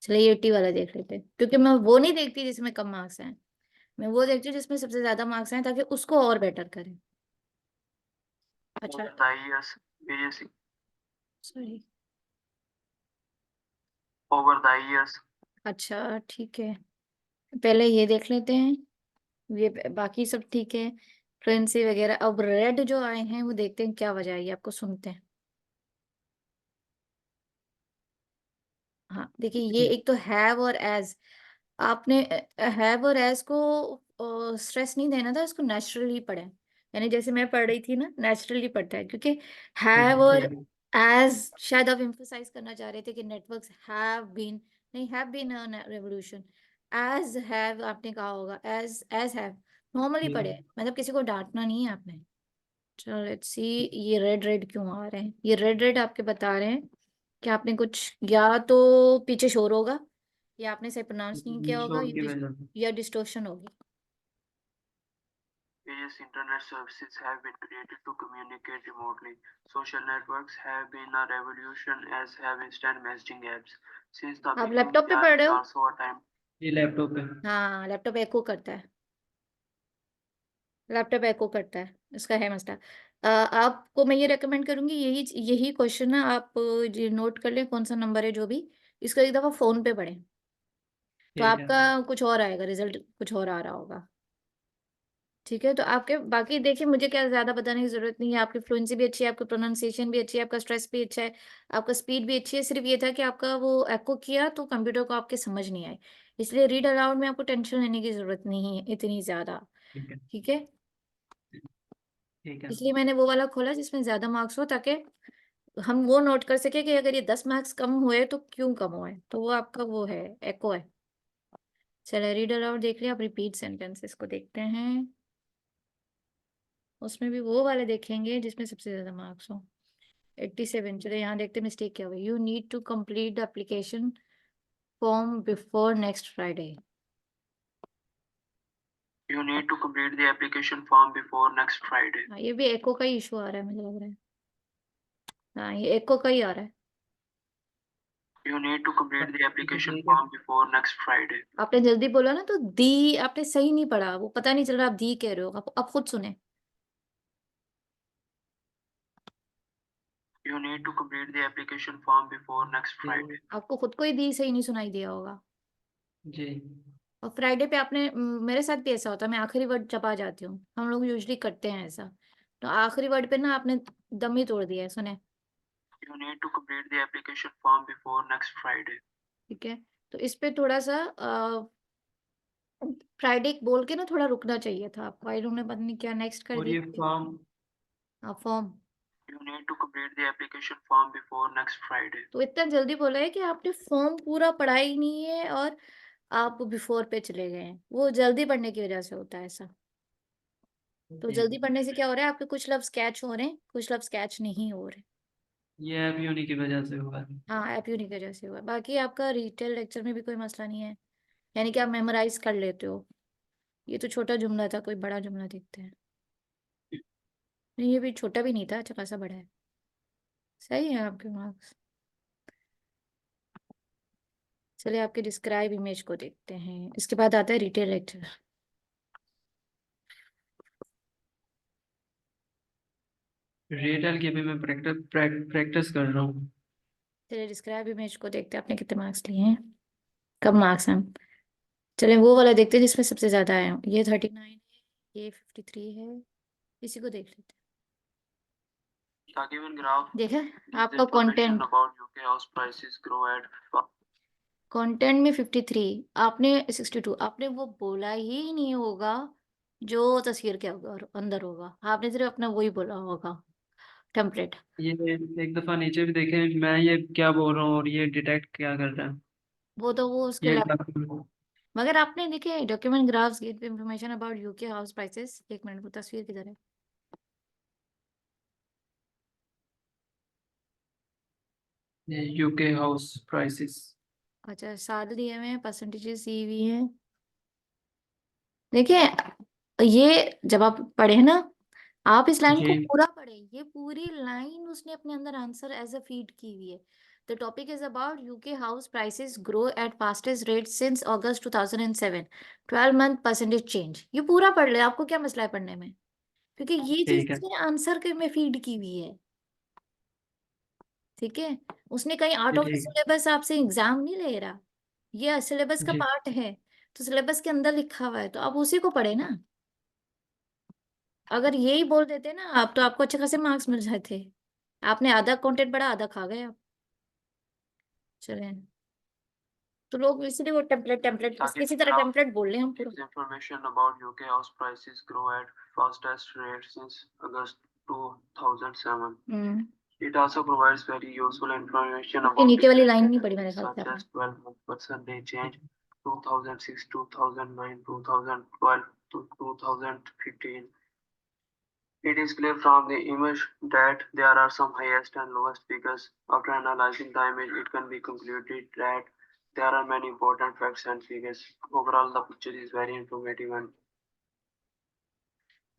Speaker 1: चलिए 80 वाला देख लेते हैं, क्योंकि मैं वो नहीं देखती जिसमें कम मार्क्स आए, मैं वो देखती हूँ जिसमें सबसे ज्यादा मार्क्स आए, ताकि उसको और बेटर करें। अच्छा।
Speaker 2: Over the years, various
Speaker 1: sorry.
Speaker 2: over the years,
Speaker 1: अच्छा ठीक है, पहले ये देख लेते हैं। ये बाकी सब ठीक है, फ्लुएंसी वगैरह। अब रेड जो आए हैं वो देखते हैं क्या वजह है, ये आपको सुनते हैं। हाँ देखिए, ये एक तो हैव और एज, आपने हैव और एज को स्ट्रेस नहीं देना था, इसको नेचुरली पढ़े। यानी जैसे मैं पढ़ रही थी ना, नेचुरली पढ़ता है, क्योंकि हैव और एज शायद आप एम्फोसाइज करना चाह रहे थे कि नेटवर्क्स हैव बीन, नहीं, have been revolution. As have आपने कहा होगा, एज हैव नॉर्मली पढ़े, मतलब किसी को डांटना नहीं है आपने। चलो लेट्स सी, ये रेड रेड क्यों आ रहे हैं, ये रेड रेड आपके बता रहे हैं कि आपने कुछ, या तो पीछे शोर होगा, या आपने सही प्रोनाउंस नहीं किया होगा,
Speaker 2: शोर की वजह से
Speaker 1: या डिस्टोर्शन होगी।
Speaker 2: various internet services have been created to communicate remotely. Social networks have been a revolution, as have instant messaging apps. Since the
Speaker 1: आप
Speaker 2: beginning,
Speaker 1: लैपटॉप पे
Speaker 2: there
Speaker 1: पढ़ रहे
Speaker 2: is
Speaker 1: हो?
Speaker 2: also a time. ये लैपटॉप पे।
Speaker 1: हाँ, laptop एको करता है, लैपटॉप एको करता है, इसका है मसला। आपको मैं ये रेकमेंड करूंगी, यही यही क्वेश्चन ना आप ये नोट कर लें, कौन सा नंबर है जो भी, इसको एक दफा फोन पे पढ़ें, तो
Speaker 2: ठीक है।
Speaker 1: आपका कुछ और आएगा, रिजल्ट कुछ और आ रहा होगा। ठीक है, तो आपके बाकी देखिए, मुझे क्या ज्यादा बताने की जरूरत नहीं है। आपकी फ्लुएंसी भी अच्छी है, आपकी प्रोनाउंसिएशन भी अच्छी है, आपका स्ट्रेस भी अच्छा है, आपका स्पीड भी अच्छी है। सिर्फ ये था कि आपका वो एको किया तो कंप्यूटर को आपके समझ नहीं आई, इसलिए रीड अलाउड में आपको टेंशन लेने की जरूरत नहीं है इतनी ज्यादा।
Speaker 2: ठीक है।
Speaker 1: ठीक है,
Speaker 2: ठीक है।
Speaker 1: इसलिए मैंने वो वाला खोला जिसमें ज्यादा मार्क्स हो, ताकि हम वो नोट कर सके कि अगर ये 10 मार्क्स कम हुए तो क्यों कम हुए। तो वो आपका वो है, एको है। चलो, रीड अलाउड देख लिया, आप रिपीट सेंटेंसेस को देखते हैं। उसमें भी वो वाले देखेंगे जिसमें सबसे ज्यादा मार्क्स हो। 87, चलो यहाँ देखते मिस्टेक क्या हुई। You need to complete the application form before next Friday.
Speaker 2: You need to complete the application form before next Friday.
Speaker 1: हाँ, ये भी एको का ही इशू आ रहा है, मुझे लग रहा है। हाँ, ये एको का ही आ रहा है।
Speaker 2: You need to complete the application form before next Friday.
Speaker 1: आपने जल्दी बोला ना, तो दी आपने सही नहीं पढ़ा, वो पता नहीं चल रहा आप दी कह रहे हो। आप खुद सुने।
Speaker 2: You need to complete the application form before next Friday.
Speaker 1: आपको खुद को ही दी सही नहीं सुनाई दिया होगा।
Speaker 2: जी।
Speaker 1: और फ्राइडे पे आपने मेरे साथ भी ऐसा होता है, मैं आखिरी वर्ड चपा जाती हूँ, हम लोग यूजली करते हैं ऐसा। तो आखिरी वर्ड पे ना आपने दम ही तोड़ दिया है, सुने।
Speaker 2: You need to complete the application form before next Friday.
Speaker 1: ठीक है, तो इस पे थोड़ा सा फ्राइडे बोल के ना थोड़ा रुकना चाहिए था आपको। आई ने पता नहीं क्या नेक्स्ट कर
Speaker 2: और ये
Speaker 1: दिया।
Speaker 2: फॉर्म
Speaker 1: हाँ, form.
Speaker 2: You need to complete the application form before next Friday.
Speaker 1: तो इतना जल्दी बोला है कि आपने फॉर्म पूरा पढ़ा ही नहीं है और आप बिफोर पे चले गए हैं। वो जल्दी पढ़ने की वजह से होता है ऐसा। तो
Speaker 2: जी।
Speaker 1: जल्दी पढ़ने से क्या हो रहा है, आपके कुछ लफ्ज कैच हो रहे हैं, कुछ लफ्ज कैच नहीं हो रहे।
Speaker 2: ये ऐप यूनी की वजह से हुआ है।
Speaker 1: हाँ, ऐप यूनिक की वजह से हुआ है। बाकी आपका रिटेल लेक्चर में भी कोई मसला नहीं है, यानी कि आप मेमोराइज कर लेते हो। ये तो छोटा जुमला था, कोई बड़ा जुमला देखते हैं। नहीं, ये भी छोटा भी नहीं था, अच्छा खासा बड़ा है। सही है आपके मार्क्स। चलिए, आपके डिस्क्राइब इमेज को देखते हैं, इसके बाद आता है रिटेल लेक्चर।
Speaker 2: रिटेल की भी मैं प्रैक्टिस कर रहा हूँ।
Speaker 1: चलिए, डिस्क्राइब इमेज को देखते हैं, आपने कितने मार्क्स लिए हैं, कब मार्क्स हैं। चलिए, वो वाला देखते हैं जिसमें सबसे ज्यादा आए हैं। ये 39 है, ये 53 है, इसी को देख लेते
Speaker 2: Given graph
Speaker 1: हैं। देखा
Speaker 2: gives
Speaker 1: आपका
Speaker 2: information
Speaker 1: content,
Speaker 2: about UK house prices grow at
Speaker 1: content में 53, आपने 62, आपने वो बोला ही नहीं होगा जो तस्वीर के अंदर होगा। आपने सिर्फ अपना वही बोला होगा, टेम्पलेट।
Speaker 2: ये एक दफा नीचे भी देखें मैं ये क्या बोल रहा हूँ और ये डिटेक्ट क्या कर रहा है।
Speaker 1: वो तो वो उसके
Speaker 2: ये
Speaker 1: लिए।
Speaker 2: क्या कर रहा है?
Speaker 1: मगर आपने देखे document graphs give information about UK house prices. एक मिनट, वो तस्वीर किधर है।
Speaker 2: ये यूके हाउस प्राइसेस।
Speaker 1: अच्छा, साल दिए हुए हैं, परसेंटेजेस दी हुई हैं। देखिए, ये जब आप पढ़े ना, आप इस लाइन को
Speaker 2: जी।
Speaker 1: पूरा पढ़े, ये पूरी लाइन उसने अपने अंदर आंसर एज अ फीड की हुई है। The topic is about UK house prices grow at fastest rate since August 2007, 12 month percentage change. ये पूरा पढ़ ले, आपको क्या मसला है पढ़ने में, क्योंकि ये चीज
Speaker 2: ठीक है।
Speaker 1: उसने आंसर के में फीड की हुई है। ठीक है, उसने कहीं आउट
Speaker 2: जी
Speaker 1: ऑफ द
Speaker 2: ठीक।
Speaker 1: सिलेबस आपसे एग्जाम नहीं ले रहा, ये सिलेबस का
Speaker 2: जी
Speaker 1: पार्ट है। तो सिलेबस के अंदर लिखा हुआ है, तो आप उसी को पढ़े ना। अगर यही बोल देते ना आप, तो आपको अच्छे खासे मार्क्स मिल जाते। आपने आधा कंटेंट पढ़ा, आधा खा गए आप। चले, तो लोग इसलिए वो टेम्पलेट टेम्पलेट किसी तरह टेम्पलेट बोल रहे हैं हम पूरा।
Speaker 2: Information about UK house prices grow at fastest rate since August 2007.
Speaker 1: Hmm,
Speaker 2: It also provides very useful information
Speaker 1: ये
Speaker 2: about
Speaker 1: नीचे वाली
Speaker 2: different
Speaker 1: लाइन नहीं पढ़ी मेरे
Speaker 2: categories
Speaker 1: ख्याल से
Speaker 2: such
Speaker 1: आपने।
Speaker 2: as 12-month percentage change, 2006, 2009, 2012 to 2015. It is clear from the image that there are some highest and lowest figures. After analyzing the image, it can be concluded that there are many important facts and figures. Overall, the picture is very informative and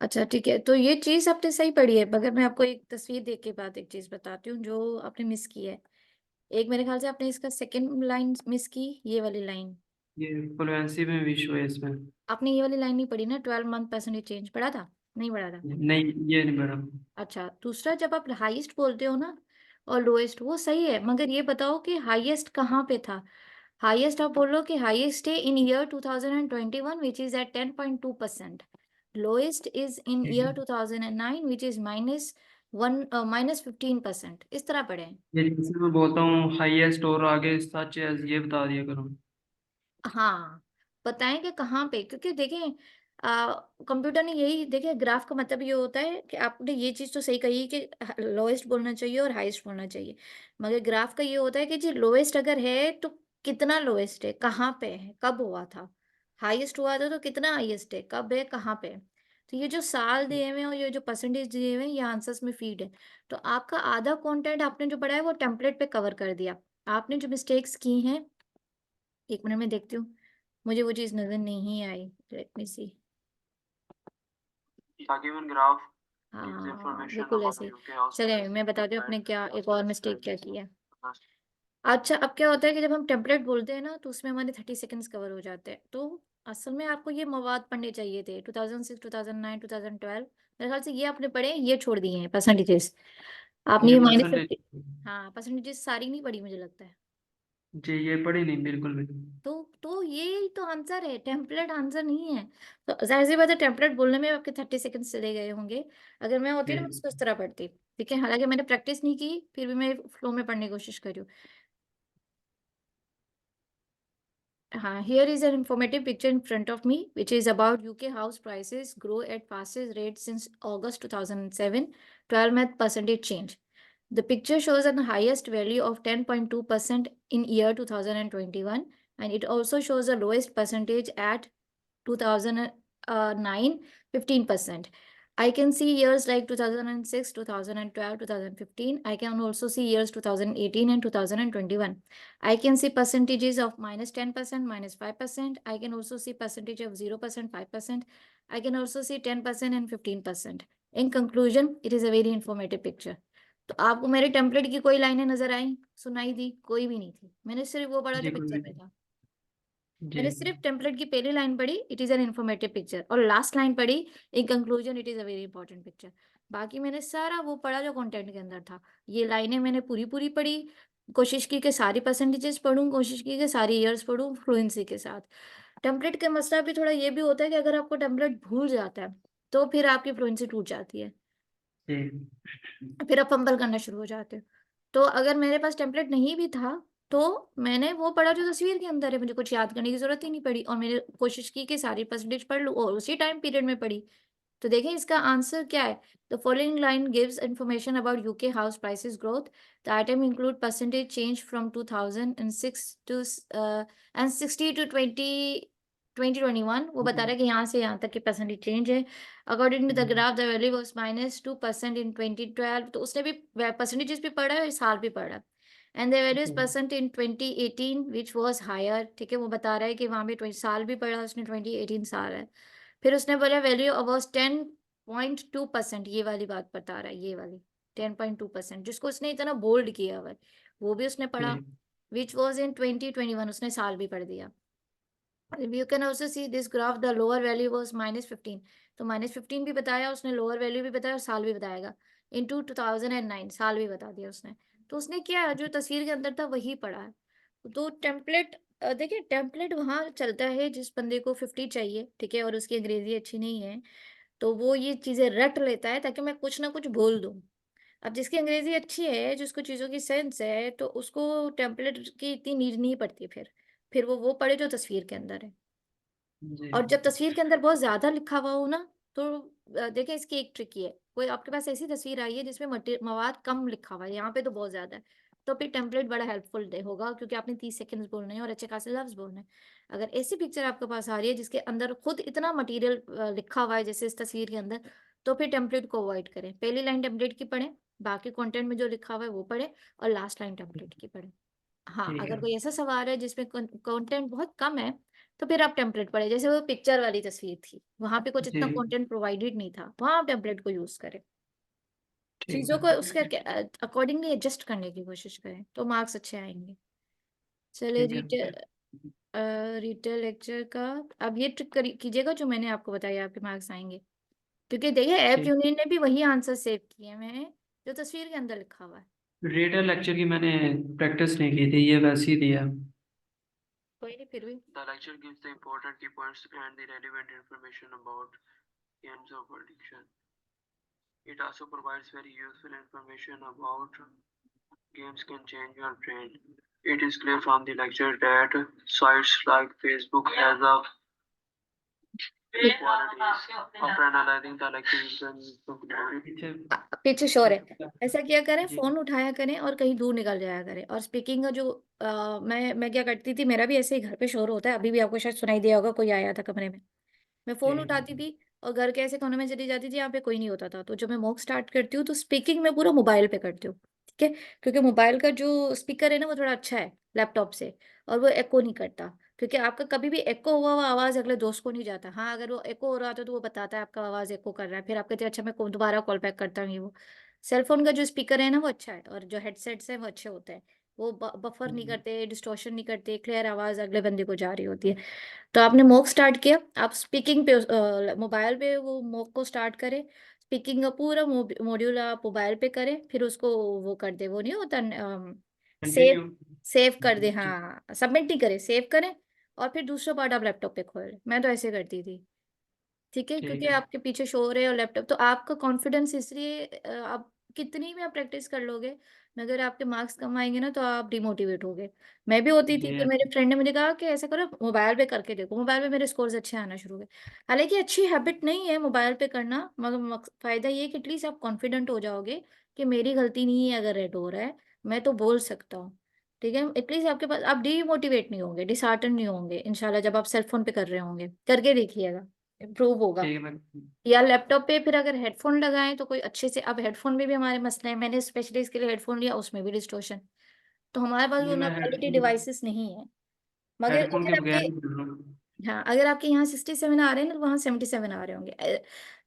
Speaker 1: अच्छा, ठीक है, तो ये चीज आपने सही पढ़ी है, मगर मैं आपको एक तस्वीर देख के बाद एक चीज बताती हूँ जो आपने मिस की है। एक मेरे ख्याल से आपने इसका सेकंड लाइन मिस की, ये वाली लाइन।
Speaker 2: ये फ्लुएंसी में विश्व है इसमें।
Speaker 1: आपने ये वाली लाइन नहीं पढ़ी ना, 12 मंथ परसेंटेज चेंज पढ़ा था, नहीं पढ़ा था।
Speaker 2: नहीं, ये नहीं बड़ा।
Speaker 1: अच्छा, दूसरा, जब आप हाईएस्ट बोलते हो ना और लोएस्ट, वो सही है, मगर ये बताओ कि हाईएस्ट कहाँ पे था। हाईएस्ट आप बोल रहे हो कि हाईएस्ट है in year 2021 which is at 10.2%। Lowest is in
Speaker 2: ठीक
Speaker 1: ईयर
Speaker 2: है।
Speaker 1: 2009 विच इज -15%, इस तरह पढ़े हैं।
Speaker 2: ये जैसे मैं बोलता हूँ हाईएस्ट और आगे सच एज ये बता दिया करो।
Speaker 1: हाँ, बताएं कि कहाँ पे, क्योंकि देखें कंप्यूटर ने यही देखे, ग्राफ का मतलब ये होता है कि आपने ये चीज तो सही कही कि लोएस्ट बोलना चाहिए और हाईएस्ट बोलना चाहिए, मगर ग्राफ का ये होता है कि जी लोएस्ट अगर है तो कितना लोएस्ट है, कहाँ पे है, कब हुआ था। हाईएस्ट हुआ था तो कितना हाईएस्ट है, कब है, कहाँ पे है। तो ये जो साल दिए हुए हैं और ये जो परसेंटेज दिए हुए हैं ये आंसर्स में फीड है। तो आपका आधा कंटेंट आपने जो पढ़ा है वो टेम्पलेट पे कवर कर दिया। आपने जो मिस्टेक्स की हैं, एक मिनट में देखती हूँ, मुझे वो चीज़ नज़र नहीं आई, लेट मी सी।
Speaker 2: given graph gives
Speaker 1: हाँ
Speaker 2: information
Speaker 1: बिल्कुल
Speaker 2: about
Speaker 1: ऐसे ही।
Speaker 2: UK house
Speaker 1: चलिए
Speaker 2: prices
Speaker 1: मैं बताती हूँ अपने
Speaker 2: compared
Speaker 1: क्या
Speaker 2: to
Speaker 1: एक और
Speaker 2: US
Speaker 1: मिस्टेक क्या
Speaker 2: values
Speaker 1: की है।
Speaker 2: of
Speaker 1: अच्छा, अब क्या होता है कि जब हम टेम्पलेट बोलते हैं ना तो उसमें हमारे 30 सेकंड्स कवर हो जाते हैं। तो असल में आपको ये मवाद पढ़ने चाहिए थे 2006, 2009, 2012। मेरे ख्याल से ये आपने पढ़े, ये छोड़ दिए हैं परसेंटेजेस। आपने
Speaker 2: ये
Speaker 1: ये
Speaker 2: परसेंटेज।
Speaker 1: -50, हाँ परसेंटेजेस सारी नहीं पढ़ी मुझे लगता है।
Speaker 2: जी ये पढ़ी नहीं बिल्कुल भी।
Speaker 1: तो ये ही तो आंसर है, टेम्पलेट आंसर नहीं है। तो जाहिर सी बात है टेम्पलेट बोलने में आपके 30 सेकंड चले गए होंगे। अगर मैं होती
Speaker 2: जी
Speaker 1: ना मैं इसको इस तरह पढ़ती। ठीक है, हालांकि मैंने प्रैक्टिस नहीं की, फिर भी मैं फ्लो में पढ़ने की कोशिश कर रही हूँ। हाँ, here is an informative picture in front of me which is about UK house prices grow at fastest rate since August 2007, 12 month percentage change. The picture shows an highest value of 10.2% in year 2021, and it also shows the lowest percentage at 2009, 15%. I can see years like 2006, 2012, 2015. I can also see years 2018 and 2021. I can see percentages of -10%, -5%. I can also see percentage of 0%, 5%. I can also see 10% and 15%. In conclusion, it is a very informative picture. तो आपको मेरे template की कोई लाइनें नजर आई, सुनाई दी? कोई भी नहीं थी। मैंने सिर्फ वो पढ़ा
Speaker 2: जी
Speaker 1: जो
Speaker 2: कोई
Speaker 1: पिक्चर
Speaker 2: भी।
Speaker 1: में था।
Speaker 2: जी
Speaker 1: मैंने सिर्फ टेम्पलेट की पहली लाइन पढ़ी, it is an informative picture, और लास्ट लाइन पढ़ी, in conclusion it is a very important picture. बाकी मैंने सारा वो पढ़ा जो कंटेंट के अंदर था। ये लाइनें मैंने पूरी पूरी पढ़ी, कोशिश की कि सारी परसेंटेजेस पढ़ूं, कोशिश की कि सारी ईयर्स पढ़ूं फ्लुएंसी के साथ। टेम्पलेट का मसला भी थोड़ा ये भी होता है कि अगर आपको टेम्पलेट भूल जाता है तो फिर आपकी फ्लुएंसी टूट जाती है,
Speaker 2: जी
Speaker 1: फिर आप फंबल करना शुरू हो जाते हो। तो अगर मेरे पास टेम्पलेट नहीं भी था तो मैंने वो पढ़ा जो तस्वीर के अंदर है, मुझे कुछ याद करने की जरूरत ही नहीं पड़ी, और मैंने कोशिश की कि सारी परसेंटेज पढ़ लूँ और उसी टाइम पीरियड में पढ़ी। तो देखें इसका आंसर क्या है। The following line gives information about UK house prices growth. The item include percentage change from 2006 to and 60 to 2021। वो बता रहा है कि यहाँ से यहाँ तक की परसेंटेज चेंज है। According to the graph the value was -2% in 2012। तो उसने भी परसेंटेजेस भी पढ़ा है और साल भी पढ़ा है। And the value is percent in 2018 which was higher. ठीक है, वो बता रहा है कि वहाँ पे 20 साल भी पढ़ा उसने, 2018 साल है। फिर उसने बोला वैल्यू वाज 10.2%, ये वाली बात बता रहा है, ये वाली 10.2%, जिसको उसने इतना बोल्ड किया हुआ है वो भी उसने पढ़ा।
Speaker 2: जी
Speaker 1: विच वॉज इन 2021, उसने साल भी पढ़ दिया। You can also see this graph, the lower value was -15। तो -15 भी बताया उसने, लोअर वैल्यू भी बताया और साल भी बताएगा। इनटू 2009 साल भी बता दिया उसने। तो उसने क्या जो तस्वीर के अंदर था वही पढ़ा है। तो टेम्पलेट, देखिए टेम्पलेट वहां चलता है जिस बंदे को 50 चाहिए, ठीक है, और उसकी अंग्रेजी अच्छी नहीं है, तो वो ये चीजें रट लेता है ताकि मैं कुछ ना कुछ बोल दूं। अब जिसकी अंग्रेजी अच्छी है, जिसको चीजों की सेंस है, तो उसको टेम्पलेट की इतनी नीड नहीं पड़ती। फिर वो पढ़े जो तस्वीर के अंदर है।
Speaker 2: जी
Speaker 1: और जब तस्वीर के अंदर बहुत ज्यादा लिखा हुआ हो ना, तो देखिए इसकी एक ट्रिक ये है, कोई आपके पास ऐसी तस्वीर आई है जिसमें मवाद कम लिखा हुआ है, यहाँ पे तो बहुत ज्यादा है, तो फिर टेम्पलेट बड़ा हेल्पफुल होगा, क्योंकि आपने 30 सेकंड्स बोलने हैं और अच्छे खासे लफ्ज बोलने हैं। अगर ऐसी पिक्चर आपके पास आ रही है जिसके अंदर खुद इतना मटेरियल लिखा हुआ है जैसे इस तस्वीर के अंदर, तो फिर टेम्पलेट को अवॉइड करें। पहली लाइन टेम्पलेट की पढ़ें, बाकी कंटेंट में जो लिखा हुआ है वो पढ़ें, और लास्ट लाइन टेम्पलेट की पढ़ें। हाँ,
Speaker 2: ठीक
Speaker 1: अगर
Speaker 2: है।
Speaker 1: कोई ऐसा सवाल है जिसमें कंटेंट बहुत कम है तो फिर आप टेम्पलेट पढ़े, जैसे वो पिक्चर वाली तस्वीर थी, वहां पे कुछ इतना
Speaker 2: जी
Speaker 1: कंटेंट प्रोवाइडेड नहीं था, वहां आप टेम्पलेट को यूज करें।
Speaker 2: ठीक
Speaker 1: चीजों
Speaker 2: है।
Speaker 1: को उसके अकॉर्डिंगली एडजस्ट करने की कोशिश करें तो मार्क्स अच्छे आएंगे। चलिए
Speaker 2: ठीक है।
Speaker 1: रिटेल लेक्चर का अब ये ट्रिक कीजिएगा जो मैंने आपको बताया, आपके मार्क्स आएंगे। क्योंकि देखिए ऐप
Speaker 2: ठीक।
Speaker 1: यूनियन ने भी वही आंसर सेव किए हुए हैं जो तस्वीर के अंदर लिखा हुआ है।
Speaker 2: रीडर लेक्चर की मैंने प्रैक्टिस नहीं की थी, ये वैसे ही दिया।
Speaker 1: कोई नहीं, फिर भी
Speaker 2: The lecture gives the important key points and the relevant information about games or prediction. It also provides very useful information about games can change your brain. It is clear from the lecture that sites like Facebook has a qualities. After analyzing the lecture, you can conclude.
Speaker 1: पीछे शोर है। ऐसा किया करें,
Speaker 2: जी
Speaker 1: phone उठाया करें और कहीं दूर निकल जाया करें। और स्पीकिंग का जो मैं क्या करती थी, मेरा भी ऐसे ही घर पे शोर होता है, अभी भी आपको शायद सुनाई दिया होगा, कोई आया था कमरे में। मैं फोन उठाती
Speaker 2: जी
Speaker 1: थी और घर के ऐसे कोने में चली जाती थी, यहाँ पे कोई नहीं होता था। तो जब मैं मॉक स्टार्ट करती हूँ तो स्पीकिंग मैं पूरा मोबाइल पे करती हूँ, ठीक है। क्योंकि मोबाइल का जो स्पीकर है ना वो थोड़ा अच्छा है लैपटॉप से, और वो एको नहीं करता। क्योंकि आपका कभी भी एको हुआ आवाज अगले दोस्त को नहीं जाता। हाँ, अगर वो एको हो रहा था तो वो बताता है आपका आवाज एको कर रहा है, फिर आप कहते हैं अच्छा मैं दोबारा कॉल बैक करता हूँ। ये वो सेलफोन का जो स्पीकर है ना वो अच्छा है, और जो हेडसेट्स है वो अच्छे होते हैं। वो बफर नहीं करते, डिस्टॉर्शन नहीं करते, क्लियर आवाज अगले बंदे को जा रही होती है। तो आपने मॉक स्टार्ट किया, आप स्पीकिंग पे मोबाइल पे वो मॉक को स्टार्ट करें। स्पीकिंग का पूरा मॉड्यूल आप मोबाइल पे करें, फिर उसको वो कर दे, वो नहीं होता सेव,
Speaker 2: कंटिन्यू।
Speaker 1: सेव कर दे।
Speaker 2: जी
Speaker 1: हाँ, सबमिट नहीं करें, सेव करें। और फिर दूसरा पार्ट आप लैपटॉप पे खोलें। मैं तो ऐसे करती थी, ठीक है।
Speaker 2: ठीक
Speaker 1: क्योंकि
Speaker 2: है।
Speaker 1: आपके पीछे शोर है और लैपटॉप, तो आपका कॉन्फिडेंस इसलिए आप कितनी भी आप प्रैक्टिस कर लोगे, मगर आपके मार्क्स कम आएंगे ना तो आप डिमोटिवेट होगे। मैं भी होती थी,
Speaker 2: ये
Speaker 1: फिर मेरे फ्रेंड ने मुझे कहा कि ऐसा करो मोबाइल पे करके देखो। मोबाइल पे मेरे स्कोर्स अच्छे आना शुरू हो गए। हालांकि अच्छी हैबिट नहीं है मोबाइल पे करना, मगर फायदा ये है कि एटलीस्ट आप कॉन्फिडेंट हो जाओगे कि मेरी गलती नहीं है अगर रेड हो रहा है, मैं तो बोल सकता हूँ, ठीक है। एटलीस्ट आपके पास, आप डिमोटिवेट नहीं होंगे, डिसहार्टन नहीं होंगे इंशाल्लाह, जब आप सेल फोन पे कर रहे होंगे। करके देखिएगा, इम्प्रूव होगा।
Speaker 2: ठीक है मैं
Speaker 1: या लैपटॉप पे फिर अगर हेडफोन लगाएं तो कोई अच्छे से, अब हेडफोन में भी हमारे मसले हैं। मैंने स्पेशली इसके लिए हेडफोन लिया, उसमें भी डिस्टॉर्शन। तो हमारे पास वो
Speaker 2: ये
Speaker 1: ना
Speaker 2: मैं
Speaker 1: क्वालिटी
Speaker 2: हेडफोन
Speaker 1: डिवाइसेस नहीं है। मगर
Speaker 2: हेडफोन के
Speaker 1: अगर
Speaker 2: बगैर
Speaker 1: आपके,
Speaker 2: ही कर रहा हूँ।
Speaker 1: हाँ, अगर आपके यहाँ 67 आ रहे हैं ना तो वहाँ 77 आ रहे होंगे,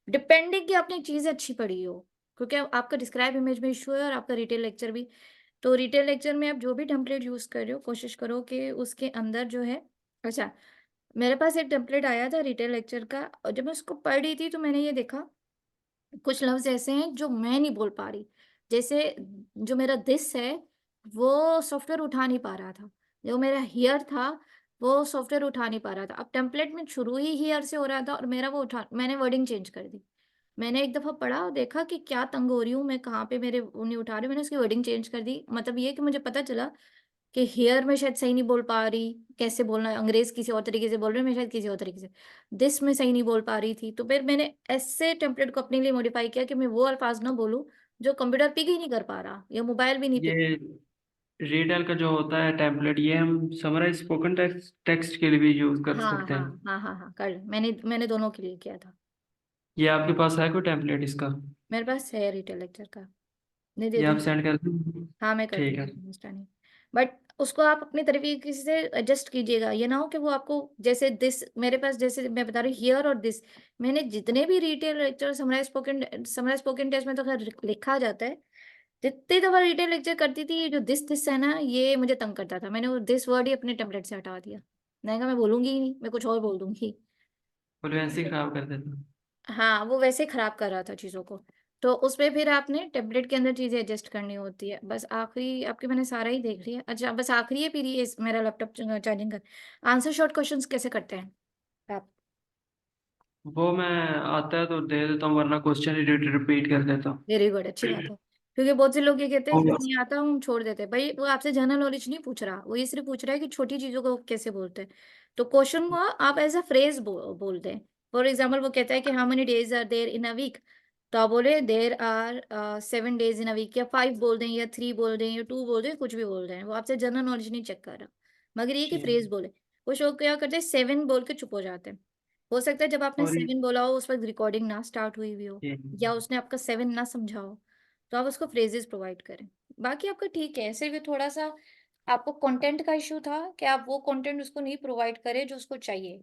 Speaker 1: डिपेंडिंग कि आपने चीज़ अच्छी पढ़ी हो। क्योंकि आपका डिस्क्राइब इमेज में इशू है और आपका रिटेल लेक्चर भी। तो रिटेल लेक्चर में आप जो भी टेम्पलेट यूज कर रहे हो, कोशिश करो कि उसके अंदर जो है, अच्छा, मेरे पास एक टेम्पलेट आया था रिटेल लेक्चर का, और जब मैं उसको पढ़ रही थी तो मैंने ये देखा कुछ लफ्ज ऐसे हैं जो मैं नहीं बोल पा रही। जैसे जो मेरा दिस है वो सॉफ्टवेयर उठा नहीं पा रहा था। जो मेरा हियर था वो सॉफ्टवेयर उठा नहीं पा रहा था। अब टेम्पलेट में शुरू ही हियर से हो रहा था और मेरा वो उठा, मैंने वर्डिंग चेंज कर दी। मैंने एक दफा पढ़ा और देखा कि क्या तंग हो रही हूँ मैं, कहाँ पे मेरे वो नहीं उठा रहे, मैंने उसकी वर्डिंग चेंज कर दी। मतलब ये कि मुझे पता चला कि हियर में शायद सही नहीं बोल पा रही, कैसे बोलना है, अंग्रेज किसी और तरीके से बोल रहे हैं, मैं शायद किसी और तरीके से, दिस में सही नहीं बोल पा रही थी। तो फिर मैंने ऐसे टेम्पलेट को अपने लिए मॉडिफाई किया कि मैं वो अल्फाज ना बोलूं जो कंप्यूटर पिक ही नहीं कर पा रहा या मोबाइल भी नहीं पिक।
Speaker 2: ये रीडर का जो होता है टेम्पलेट, ये हम समराइज स्पोकन टेक्स्ट टेक्स्ट के लिए भी यूज कर
Speaker 1: हाँ
Speaker 2: सकते
Speaker 1: हाँ
Speaker 2: हैं।
Speaker 1: हाँ हाँ हाँ, कर मैंने दोनों के लिए किया था।
Speaker 2: ये आपके पास है कोई टेम्पलेट इसका?
Speaker 1: मेरे पास है रिटेल लेक्चर का, नहीं दे
Speaker 2: ये आप
Speaker 1: दूंगी।
Speaker 2: सेंड कर दें।
Speaker 1: हाँ, मैं कर
Speaker 2: ठीक है।
Speaker 1: दूंगी, इंस्टा नहीं। बट उसको आप अपने तरीके से एडजस्ट कीजिएगा, ये ना हो कि वो आपको, जैसे दिस मेरे पास, जैसे मैं बता रही हूँ हियर और दिस, मैंने जितने भी retail lecture, summarise spoken test में तो खैर लिखा जाता है, जितनी दफा रिटेल लेक्चर करती थी, ये जो दिस है ना ये मुझे तंग करता था। मैंने वो दिस वर्ड ही अपने टेम्पलेट से हटा दिया। मैंने कहा मैं बोलूंगी ही नहीं, मैं कुछ और बोल दूंगी।
Speaker 2: फ्लुएंसी खराब कर देता।
Speaker 1: हाँ, वो वैसे ही खराब कर रहा था चीजों को। तो उसमें फिर आपने टेम्पलेट के अंदर चीजें एडजस्ट करनी होती है। बस आखिरी आपके, मैंने सारा ही देख लिया। अच्छा, बस आखिरी है फिर ये मेरा लैपटॉप चार्जिंग कर। आंसर शॉर्ट क्वेश्चंस कैसे करते हैं आप?
Speaker 2: वो मैं आता है तो दे देता हूँ, वरना क्वेश्चन ही रिपीट कर देता हूँ।
Speaker 1: वेरी गुड, अच्छी बात है। क्योंकि बहुत से लोग ये कहते हैं कि
Speaker 2: और
Speaker 1: नहीं आता, हम छोड़ देते हैं। भाई वो आपसे जनरल नॉलेज नहीं पूछ रहा, वो ये सिर्फ पूछ रहा है कि छोटी चीजों को कैसे बोलते हैं। तो क्वेश्चन को आप एज अ फ्रेज बोल दें। फॉर एग्जाम्पल वो कहता है कि how many days are there in a week, तो आप बोले there are 7 days in a week, या 5 बोल दें, या 3 बोल दें, या 2 बोल दें, कुछ भी बोल दें। वो आपसे जनरल नॉलेज नहीं चेक कर रहा, मगर ये कि
Speaker 2: ठीक।
Speaker 1: फ्रेज बोले। कुछ लोग क्या करते हैं, 7 बोल के चुप हो जाते हैं। हो सकता है जब आपने
Speaker 2: और
Speaker 1: 7 बोला हो उस वक्त रिकॉर्डिंग ना स्टार्ट हुई हुई हो,
Speaker 2: ये
Speaker 1: या उसने आपका 7 ना समझा हो, तो आप उसको फ्रेजेस प्रोवाइड करें। बाकी आपका ठीक है, सिर्फ ये थोड़ा सा आपको कंटेंट का इशू था कि आप वो कंटेंट उसको नहीं प्रोवाइड करें जो उसको चाहिए।